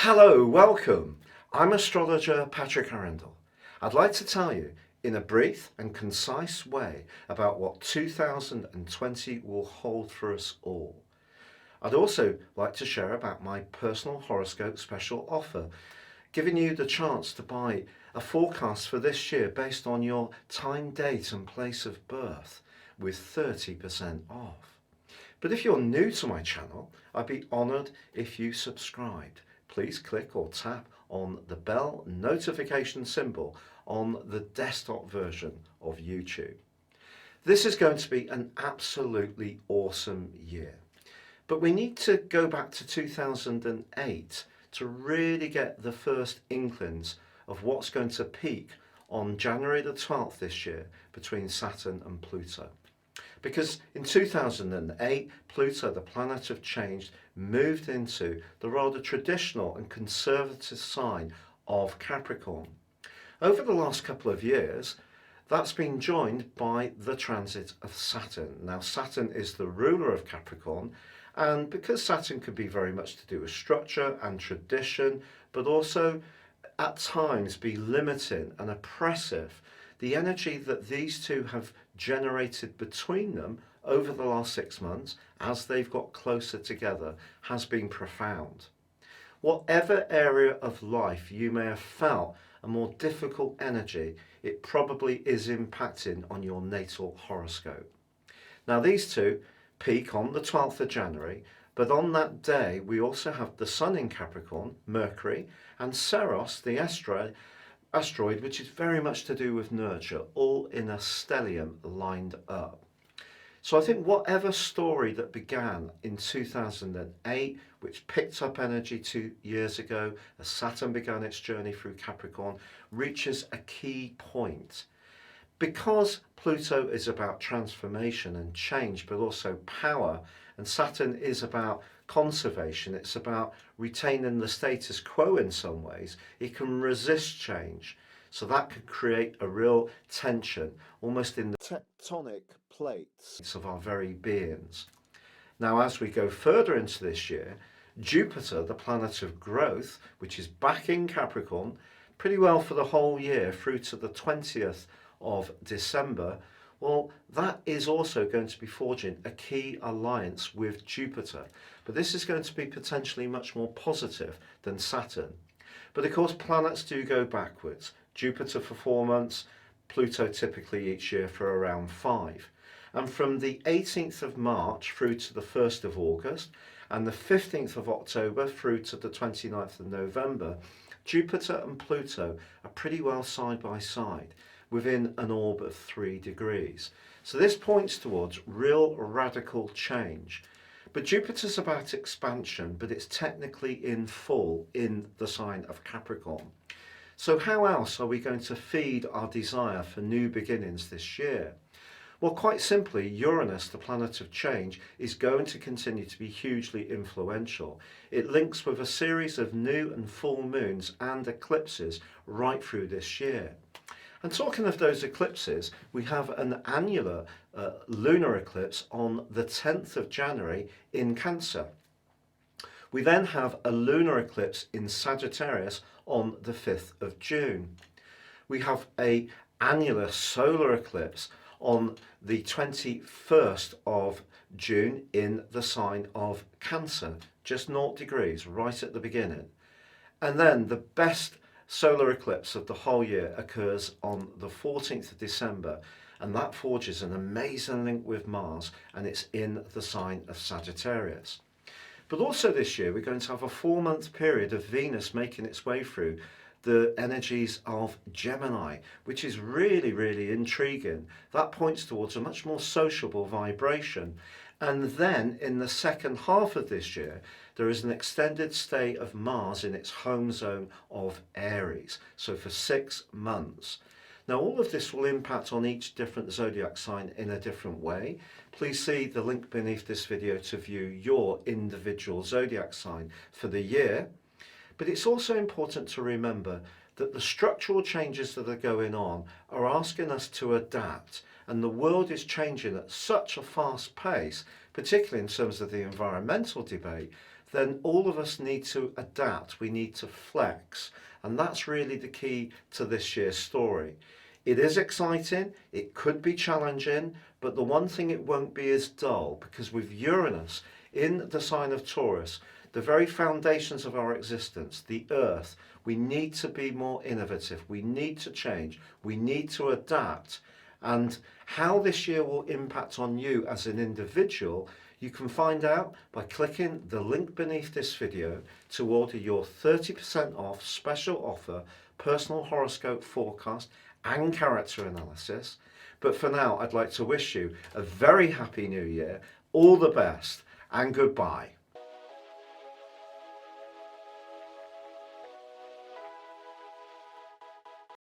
Hello, welcome. I'm astrologer Patrick Arundel. I'd like to tell you in a brief and concise way about what 2020 will hold for us all. I'd also like to share about my personal horoscope special offer, giving you the chance to buy a forecast for this year based on your time, date and place of birth with 30% off. But if you're new to my channel, I'd be honoured if you subscribed. Please click or tap on the bell notification symbol on the desktop version of YouTube. This is going to be an absolutely awesome year. But we need to go back to 2008 to really get the first inklings of what's going to peak on January the 12th this year between Saturn and Pluto. Because in 2008, Pluto, the planet of change, moved into the rather traditional and conservative sign of Capricorn. Over the last couple of years, that's been joined by the transit of Saturn. Now, Saturn is the ruler of Capricorn, and because Saturn could be very much to do with structure and tradition, but also at times be limiting and oppressive, the energy that these two have generated between them over the last 6 months as they've got closer together has been profound. Whatever area of life you may have felt a more difficult energy, it probably is impacting on your natal horoscope. Now, these two peak on the 12th of January, but on that day we also have the Sun in Capricorn, Mercury, and Ceres, the asteroid, which is very much to do with nurture, all in a stellium lined up. So I think whatever story that began in 2008, which picked up energy 2 years ago as Saturn began its journey through Capricorn, reaches a key point. Because Pluto is about transformation and change, but also power, and Saturn is about conservation, it's about retaining the status quo in some ways, it can resist change. So that could create a real tension, almost in the tectonic plates of our very beings. Now, as we go further into this year, Jupiter, the planet of growth, which is back in Capricorn, pretty well for the whole year through to the 20th of December, well, that is also going to be forging a key alliance with Jupiter. But this is going to be potentially much more positive than Saturn. But of course, planets do go backwards. Jupiter for 4 months, Pluto typically each year for around 5. And from the 18th of March through to the 1st of August and the 15th of October through to the 29th of November, Jupiter and Pluto are pretty well side by side within an orb of 3 degrees. So this points towards real radical change. But Jupiter's about expansion, but it's technically in full in the sign of Capricorn. So how else are we going to feed our desire for new beginnings this year? Well, quite simply, Uranus, the planet of change, is going to continue to be hugely influential. It links with a series of new and full moons and eclipses right through this year. And talking of those eclipses, we have an annular lunar eclipse on the 10th of January in Cancer. We then have a lunar eclipse in Sagittarius on the 5th of June. We have an annular solar eclipse on the 21st of June in the sign of Cancer, just 0 degrees right at the beginning. And then the best solar eclipse of the whole year occurs on the 14th of December, and that forges an amazing link with Mars, and it's in the sign of Sagittarius. But also this year we're going to have a 4-month period of Venus making its way through the energies of Gemini, which is really, really intriguing. That points towards a much more sociable vibration. And then in the second half of this year, there is an extended stay of Mars in its home zone of Aries, so for 6 months. Now, all of this will impact on each different zodiac sign in a different way. Please see the link beneath this video to view your individual zodiac sign for the year. But it's also important to remember that the structural changes that are going on are asking us to adapt, and the world is changing at such a fast pace, particularly in terms of the environmental debate, then all of us need to adapt. We need to flex. And that's really the key to this year's story. It is exciting, it could be challenging, but the one thing it won't be is dull, because with Uranus in the sign of Taurus, the very foundations of our existence, the earth, we need to be more innovative, we need to change, we need to adapt. And how this year will impact on you as an individual, you can find out by clicking the link beneath this video to order your 30% off special offer, personal horoscope forecast and character analysis. But for now, I'd like to wish you a very happy new year, all the best, and goodbye.